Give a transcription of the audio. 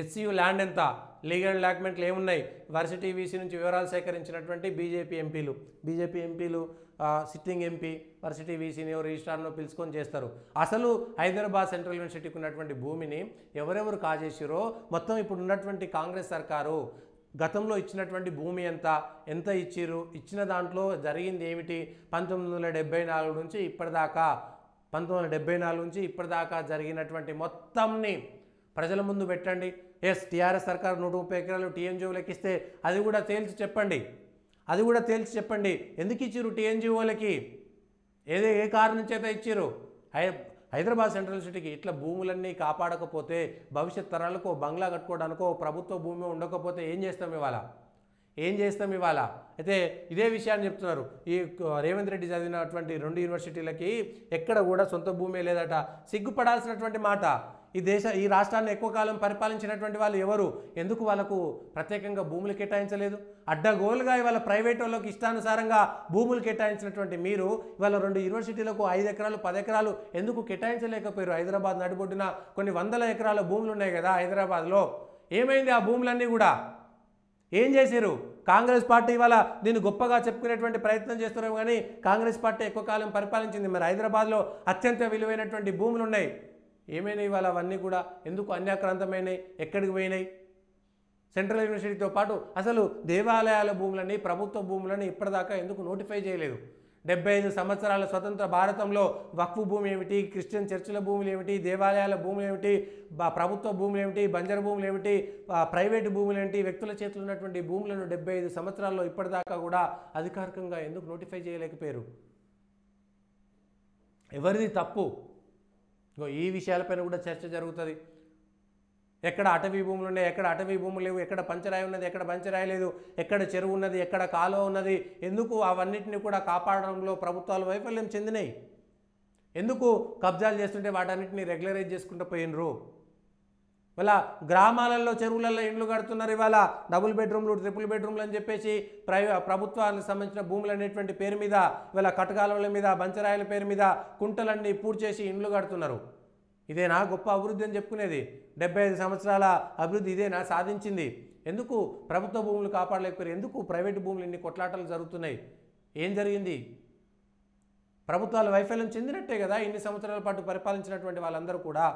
ఎస్సీయూ land ఎంత, legal డాక్యుమెంట్లు ఏమున్నాయి, వర్సిటీ వీసీ నుంచి వివరాలు సేకరించినటువంటి బీజేపీ ఎంపీలు సిట్టింగ్ ఎంపీ వర్సిటీ వీసీని రిజిస్ట్రార్ను పిలుచుకొని చేస్తారు. అసలు హైదరాబాద్ సెంట్రల్ యూనివర్సిటీకి ఉన్నటువంటి భూమిని ఎవరెవరు కాజేసిరో మొత్తం ఇప్పుడు ఉన్నటువంటి కాంగ్రెస్ సర్కారు గతంలో ఇచ్చినటువంటి భూమి ఎంత ఇచ్చిరు, ఇచ్చిన దాంట్లో జరిగింది ఏమిటి, 1974 నుంచి ఇప్పటిదాకా జరిగినటువంటి మొత్తంని ప్రజల ముందు పెట్టండి. టీఆర్ఎస్ సర్కారు 130 ఎకరాలు టీఎన్జిఓలకు ఇస్తే అది కూడా తేల్చి చెప్పండి. ఎందుకు ఇచ్చిరు టీఎన్జిఓలకి, ఏ కారణం చేత ఇచ్చిరు? హైదరాబాద్ సెంట్రల్ సిటీకి ఇట్లా భూములన్నీ కాపాడకపోతే భవిష్యత్ తరాలకు బంగ్లా కట్టుకోవడానికో ప్రభుత్వ భూమి ఉండకపోతే ఏం చేస్తాం ఇవాళ? అయితే ఇదే విషయాన్ని చెప్తున్నారు. ఈ రేవంత్ రెడ్డి చదివినటువంటి 2 యూనివర్సిటీలకి ఎక్కడ కూడా సొంత భూమే లేదట. సిగ్గుపడాల్సినటువంటి మాట. ఈ రాష్ట్రాన్ని ఎక్కువ కాలం పరిపాలించినటువంటి వాళ్ళు ఎవరు? ఎందుకు వాళ్ళకు ప్రత్యేకంగా భూములు కేటాయించలేదు? అడ్డగోలుగా ఇవాళ ప్రైవేట్ వాళ్ళకి ఇష్టానుసారంగా భూములు కేటాయించినటువంటి మీరు ఇవాళ 2 యూనివర్సిటీలకు 5 ఎకరాలు 10 ఎకరాలు ఎందుకు కేటాయించలేకపోయారు? హైదరాబాద్ నడిబొడ్డున కొన్ని వందల ఎకరాల భూములు ఉన్నాయి కదా హైదరాబాద్లో. ఏమైంది ఆ భూములన్నీ కూడా? ఏం చేశారు? కాంగ్రెస్ పార్టీ ఇవాళ దీన్ని గొప్పగా చెప్పుకునేటువంటి ప్రయత్నం చేస్తున్నారు, కానీ కాంగ్రెస్ పార్టీ ఎక్కువ కాలం పరిపాలించింది. మరి హైదరాబాద్లో అత్యంత విలువైనటువంటి భూములు ఉన్నాయి. ఏమైనాయి ఇవాళ? అవన్నీ కూడా ఎందుకు అన్యాక్రాంతమైనాయి? ఎక్కడికి పోయినాయి? సెంట్రల్ యూనివర్సిటీతో పాటు అసలు దేవాలయాల భూములని, ప్రభుత్వ భూములని ఇప్పటిదాకా ఎందుకు నోటిఫై చేయలేదు? 75 సంవత్సరాల స్వతంత్ర భారతంలో వక్ఫ్ భూమి ఏమిటి, క్రిస్టియన్ చర్చిల భూములు ఏమిటి, దేవాలయాల భూములు ఏమిటి, ప్రభుత్వ భూములు ఏమిటి, బంజరు భూములు ఏమిటి, ప్రైవేటు భూములు ఏంటి, వ్యక్తుల చేతులు ఉన్నటువంటి భూములను 75 సంవత్సరాల్లో ఇప్పటిదాకా కూడా అధికారికంగా ఎందుకు నోటిఫై చేయలేకపోయారు? ఎవరిది తప్పు? ఈ విషయాలపైన కూడా చర్చ జరుగుతుంది. ఎక్కడ అటవీ భూములు ఉన్నాయి, ఎక్కడ అటవీ భూములు లేవు, ఎక్కడ పంచరాయి ఉన్నది, ఎక్కడ పంచరాయి లేదు, ఎక్కడ చెరువు ఉన్నది, ఎక్కడ కాలువ ఉన్నది, ఎందుకు అవన్నిటిని కూడా కాపాడడంలో ప్రభుత్వాలు వైఫల్యం చెందినాయి? ఎందుకు కబ్జాలు చేస్తుంటే వాటన్నిటిని రెగ్యులరైజ్ చేసుకుంటూ పోయినరు? ఇవాళ గ్రామాలలో చెరువులలో ఇండ్లు కడుతున్నారు. ఇవాళ డబుల్ బెడ్రూమ్లు, ట్రిపుల్ బెడ్రూమ్లు అని చెప్పేసి ప్రభుత్వానికి సంబంధించిన భూములు అనేటువంటి పేరు మీద, ఇవాళ కటకాలువల మీద, బంచరాయిల పేరు మీద కుంటలన్నీ పూడ్చేసి ఇండ్లు కడుతున్నారు. ఇదేనా గొప్ప అభివృద్ధి అని చెప్పుకునేది? 75 సంవత్సరాల అభివృద్ధి ఇదేనా సాధించింది? ఎందుకు ప్రభుత్వ భూములు కాపాడలేకపోయారు? ఎందుకు ప్రైవేటు భూములు ఇన్ని కొట్లాటలు జరుగుతున్నాయి? ఏం జరిగింది? ప్రభుత్వాలు వైఫల్యం చెందినట్టే కదా ఇన్ని సంవత్సరాల పాటు పరిపాలించినటువంటి వాళ్ళందరూ కూడా.